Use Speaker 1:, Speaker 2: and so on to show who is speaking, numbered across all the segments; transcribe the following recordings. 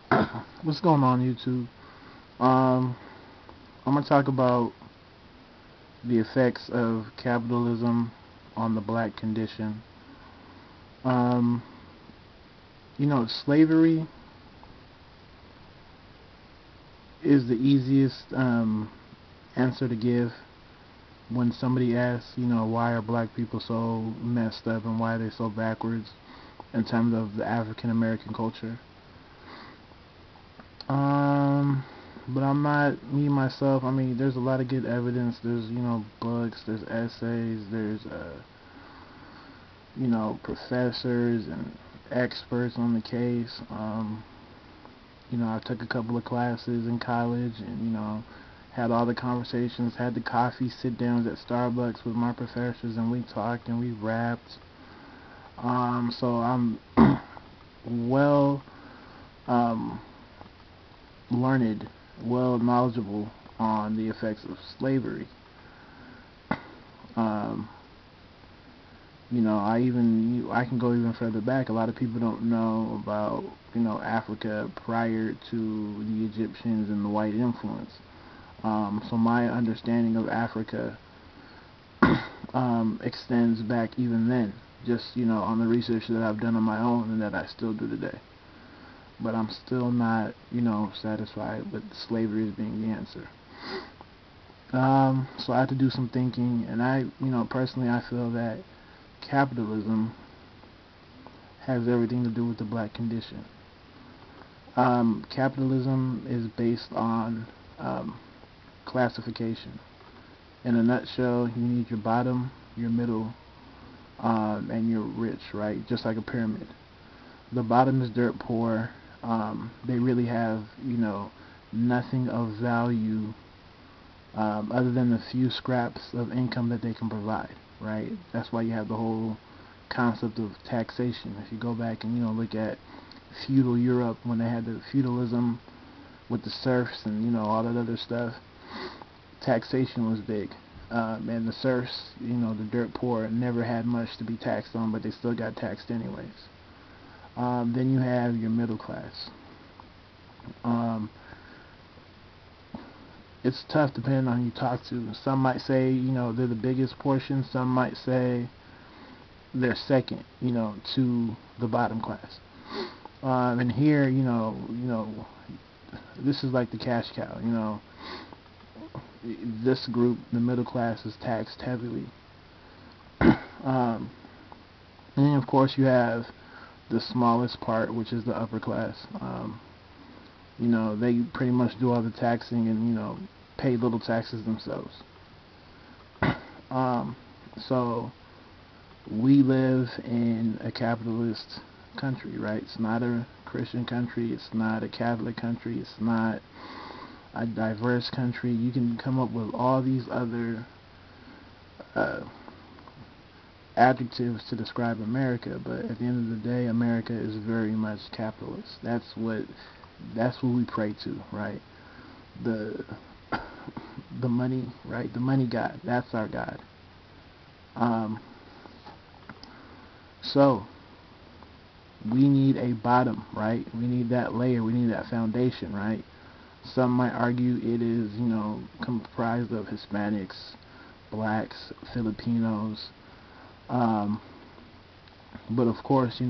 Speaker 1: What's going on, YouTube? Um, I'm gonna talk about the effects of capitalism on the black condition. Um, Slavery is the easiest answer to give when somebody asks, why are black people so messed up and why are they so backwards in terms of the African American culture. Um, but I'm not me myself. I mean, there's a lot of good evidence. There's books, there's essays, there's professors and experts on the case. I took a couple of classes in college, and had all the conversations, had the coffee sit downs at Starbucks with my professors, and we talked and we rapped. So I'm well um, learned, well knowledgeable on the effects of slavery. Um, I can go even further back. A lot of people don't know about Africa prior to the Egyptians and the white influence. So my understanding of Africa extends back even then, just on the research that I've done on my own and that I still do today. But I'm still not satisfied with slavery as being the answer. So I had to do some thinking, and personally, I feel that capitalism has everything to do with the black condition. Capitalism is based on classification. In a nutshell, you need your bottom, your middle, and your rich, right? Just like a pyramid. The bottom is dirt poor. They really have, nothing of value other than the few scraps of income that they can provide, right? That's why you have the whole concept of taxation. If you go back and look at feudal Europe when they had the feudalism with the serfs and all that other stuff, taxation was big. And the serfs, the dirt poor, never had much to be taxed on, but they still got taxed anyways. Then you have your middle class. Um, it's tough depending on who you talk to. Some might say, they're the biggest portion. Some might say they're second, to the bottom class. And here, this is like the cash cow. This group, the middle class, is taxed heavily. um, and then of course you have the smallest part, which is the upper class. They pretty much do all the taxing and pay little taxes themselves. Um, so we live in a capitalist country, right? It's not a Christian country. It's not a Catholic country. It's not a diverse country. You can come up with all these other uh, adjectives to describe America, but at the end of the day, America is very much capitalist. That's what we pray to, right? The the money, right? The money God. That's our God. Um, so we need a bottom, right? We need that layer. We need that foundation, right? Some might argue it is, comprised of Hispanics, blacks, Filipinos, um, but of course,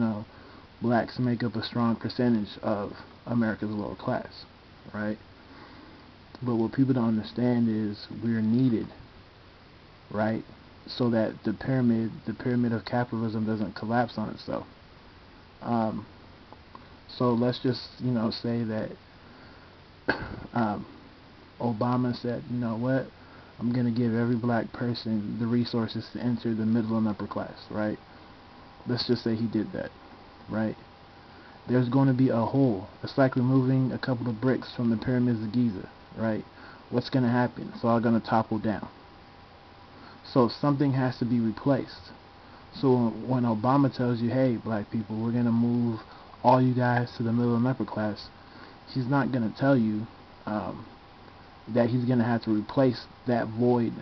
Speaker 1: blacks make up a strong percentage of America's lower class, right? But what people don't understand is we're needed, right? So that the pyramid of capitalism doesn't collapse on itself. Um, so let's just, say that um, Obama said, you know what, I'm going to give every black person the resources to enter the middle and upper class, right? Let's just say he did that, right? There's going to be a hole. It's like removing a couple of bricks from the pyramids of Giza, right? What's going to happen? It's all going to topple down. So something has to be replaced. So when Obama tells you, hey, black people, we're going to move all you guys to the middle and upper class, he's not going to tell you um, that he's going to have to replace that void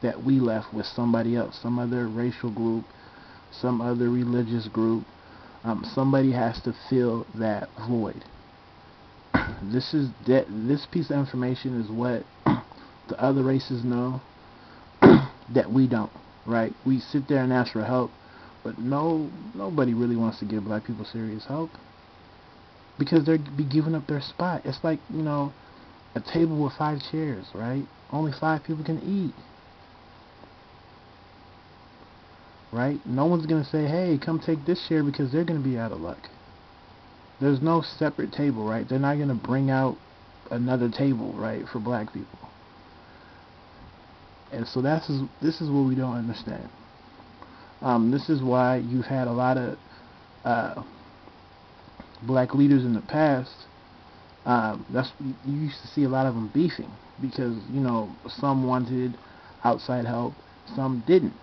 Speaker 1: that we left with somebody else, some other racial group, some other religious group. Somebody has to fill that void. This piece of information is what the other races know that we don't, right? We sit there and ask for help, but nobody really wants to give black people serious help because they'll be giving up their spot. It's like, a table with 5 chairs, right? Only 5 people can eat, right? No one's going to say, hey, come take this chair, because they're going to be out of luck. There's no separate table, right? They're not going to bring out another table, right, for black people. And so this is what we don't understand. This is why you've had a lot of black leaders in the past. You used to see a lot of them beefing because some wanted outside help, some didn't,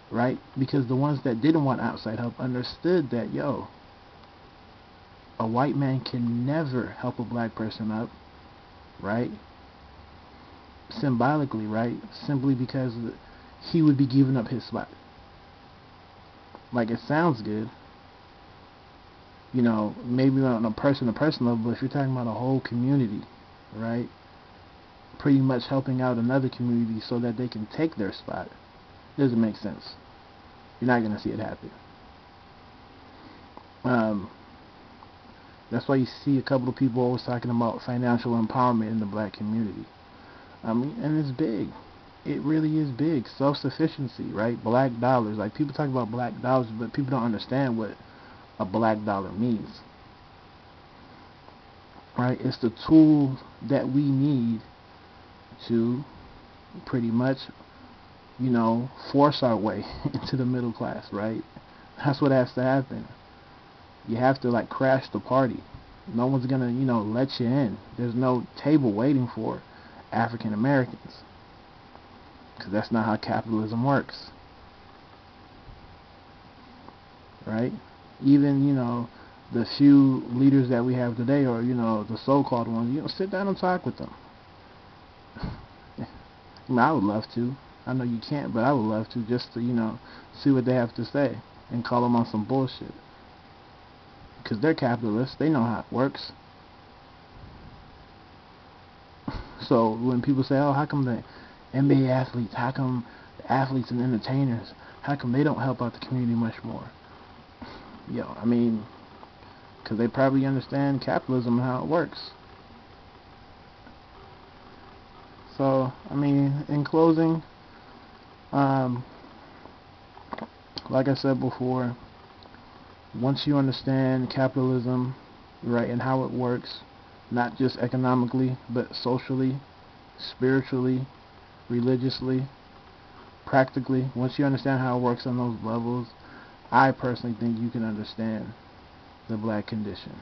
Speaker 1: right? Because the ones that didn't want outside help understood that a white man can never help a black person up, right? Symbolically, right? Simply because he would be giving up his spot. Like, it sounds good, maybe on a person-to-person level, but if you're talking about a whole community, right? Pretty much helping out another community so that they can take their spot, doesn't make sense. You're not going to see it happen. That's why you see a couple of people always talking about financial empowerment in the black community. And it's big. It really is big. Self-sufficiency, right? Black dollars. Like, people talk about black dollars, but people don't understand what a black dollar means. Right? It's the tool that we need to pretty much, force our way into the middle class, right? That's what has to happen. You have to, crash the party. No one's gonna, let you in. There's no table waiting for African Americans, because that's not how capitalism works, right? Even the few leaders that we have today, or the so-called ones, sit down and talk with them. I would love to. I know you can't, but I would love to, just to see what they have to say and call them on some bullshit, because they're capitalists. They know how it works. So when people say, oh, how come the NBA athletes, how come the athletes and entertainers, how come they don't help out the community much more? Because they probably understand capitalism and how it works. So, in closing, like I said before, once you understand capitalism, right, and how it works, not just economically, but socially, spiritually, religiously, practically, once you understand how it works on those levels, I personally think you can understand the black condition.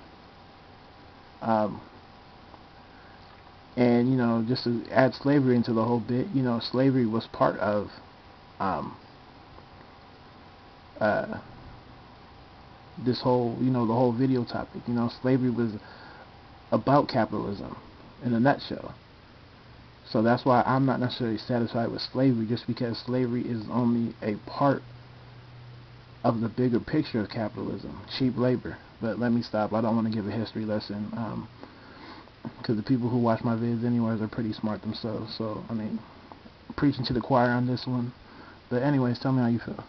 Speaker 1: And just to add slavery into the whole bit, slavery was part of this whole, the whole video topic. Slavery was about capitalism in a nutshell. So that's why I'm not necessarily satisfied with slavery, just because slavery is only a part of the bigger picture of capitalism, cheap labor. But let me stop. I don't want to give a history lesson, because the people who watch my vids anyways are pretty smart themselves. So, preaching to the choir on this one. But anyways, tell me how you feel.